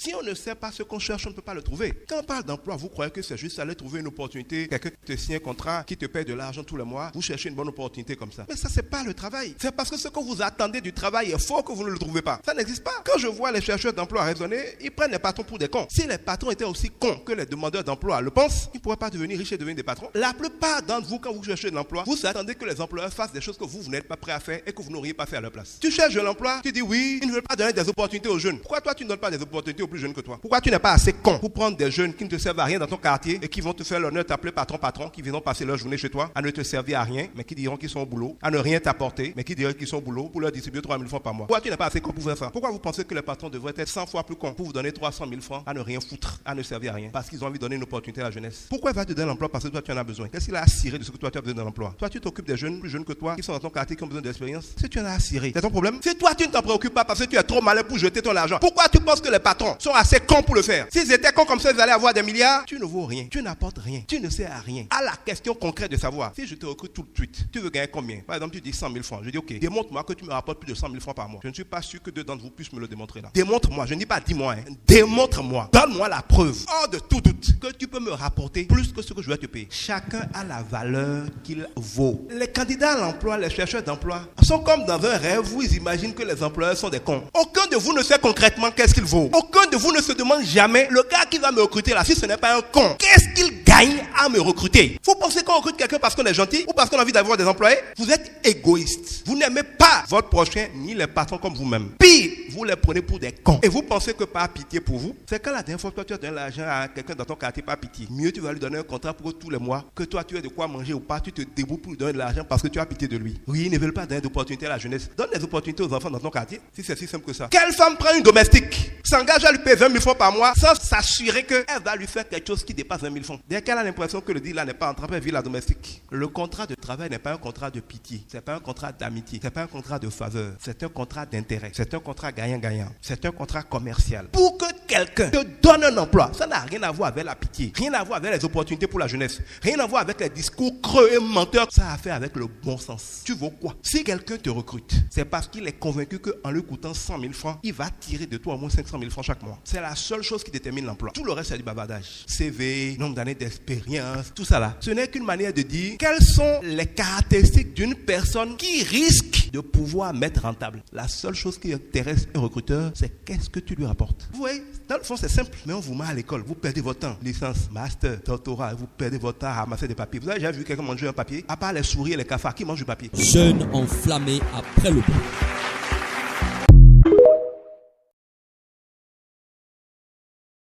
Si on ne sait pas ce qu'on cherche, on ne peut pas le trouver. Quand on parle d'emploi, vous croyez que c'est juste aller trouver une opportunité, quelqu'un qui te signe un contrat, qui te paye de l'argent tous les mois, vous cherchez une bonne opportunité comme ça. Mais ça, c'est pas le travail. C'est parce que ce que vous attendez du travail est faux que vous ne le trouvez pas. Ça n'existe pas. Quand je vois les chercheurs d'emploi raisonner, ils prennent les patrons pour des cons. Si les patrons étaient aussi cons que les demandeurs d'emploi le pensent, ils ne pourraient pas devenir riches et devenir des patrons. La plupart d'entre vous, quand vous cherchez de l'emploi, vous attendez que les employeurs fassent des choses que vous n'êtes pas prêt à faire et que vous n'auriez pas fait à leur place. Tu cherches de l'emploi, tu dis oui, ils ne veulent pas donner des opportunités aux jeunes. Pourquoi toi tu ne donnes pas des opportunités aux plus jeunes que toi? Pourquoi tu n'es pas assez con pour prendre des jeunes qui ne te servent à rien dans ton quartier et qui vont te faire l'honneur de t'appeler patron, qui viendront passer leur journée chez toi, à ne te servir à rien, mais qui diront qu'ils sont au boulot, à ne rien t'apporter, mais qui diront qu'ils sont au boulot pour leur distribuer 3 000 francs par mois. Pourquoi tu n'es pas assez con pour faire ça? Pourquoi vous pensez que les patrons devraient être 100 fois plus cons pour vous donner 300 000 francs à ne rien foutre, à ne servir à rien, parce qu'ils ont envie de donner une opportunité à la jeunesse? Pourquoi il va te donner l'emploi? Parce que toi tu en as besoin. Qu'est-ce qu'il a à cirer de ce que toi tu as besoin de l'emploi? Toi tu t'occupes des jeunes plus jeunes que toi qui sont dans ton quartier, qui ont besoin d'expérience. Si tu en as à cirer, c'est ton problème. Si toi tu ne t'en préoccupes pas parce que tu es trop malin pour jeter ton argent, pourquoi tu penses que les patrons sont assez cons pour le faire? S'ils étaient cons comme ça, ils allaient avoir des milliards. Tu ne vaux rien, tu n'apportes rien, tu ne sers à rien. À la question concrète de savoir, si je te recrute tout de suite, tu veux gagner combien? Par exemple, tu dis 100 000 francs. Je dis ok, démontre-moi que tu me rapportes plus de 100 000 francs par mois. Je ne suis pas sûr que deux d'entre vous puissent me le démontrer là. Démontre-moi, je ne dis pas dis-moi, démontre-moi, donne-moi la preuve, hors de tout doute, que tu peux me rapporter plus que ce que je vais te payer. Chacun a la valeur qu'il vaut. Les candidats à l'emploi, les chercheurs d'emploi sont comme dans un rêve où ils imaginent que les employeurs sont des cons. Aucun de vous ne sait concrètement qu'est-ce qu'il vaut. Aucun de vous ne se demande jamais, le gars qui va me recruter là, si ce n'est pas un con, qu'est-ce qu'il gagne à me recruter? Vous pensez qu'on recrute quelqu'un parce qu'on est gentil ou parce qu'on a envie d'avoir des employés? Vous êtes égoïste. Vous n'aimez pas votre prochain ni les patrons comme vous-même. Pire, vous les prenez pour des cons. Et vous pensez que par pitié pour vous, c'est quand la dernière fois que toi tu as donné l'argent à quelqu'un dans ton quartier par pitié, mieux tu vas lui donner un contrat pour tous les mois, que toi tu aies de quoi manger ou pas, tu te débrouilles pour lui donner de l'argent parce que tu as pitié de lui. Oui, ils ne veulent pas donner d'opportunités à la jeunesse. Donne des opportunités aux enfants dans ton quartier, si c'est si simple que ça. Quelle femme prend une domestique, s'engage à lui payer 20 000 francs par mois sans s'assurer qu'elle va lui faire quelque chose qui dépasse 20 000 francs? Dès qu'elle a l'impression que le deal là n'est pas en train de vivre la domestique. Le contrat de travail n'est pas un contrat de pitié, c'est pas un contrat d'amitié, c'est pas un contrat de faveur, c'est un contrat d'intérêt, c'est un contrat gagnant-gagnant, c'est un contrat commercial. Pour que quelqu'un te donne un emploi, ça n'a rien à voir avec la pitié, rien à voir avec les opportunités pour la jeunesse, rien à voir avec les discours creux et menteurs, ça a à faire avec le bon sens. Tu vaux quoi? Si quelqu'un te recrute, c'est parce qu'il est convaincu qu'en lui coûtant 100 000 francs, il va tirer de toi au moins 500 000 francs chaque mois. C'est la seule chose qui détermine l'emploi. Tout le reste, c'est du bavardage. CV, nombre d'années d'expérience, tout ça là. Ce n'est qu'une manière de dire quelles sont les caractéristiques d'une personne qui risque de pouvoir mettre rentable. La seule chose qui intéresse un recruteur, c'est qu'est-ce que tu lui rapportes. Vous voyez, dans le fond, c'est simple, mais on vous met à l'école. Vous perdez votre temps. Licence, master, doctorat, vous perdez votre temps à ramasser des papiers. Vous avez déjà vu quelqu'un manger un papier? À part les souris et les cafards, qui mangent du papier? Jeune enflammé après le bout.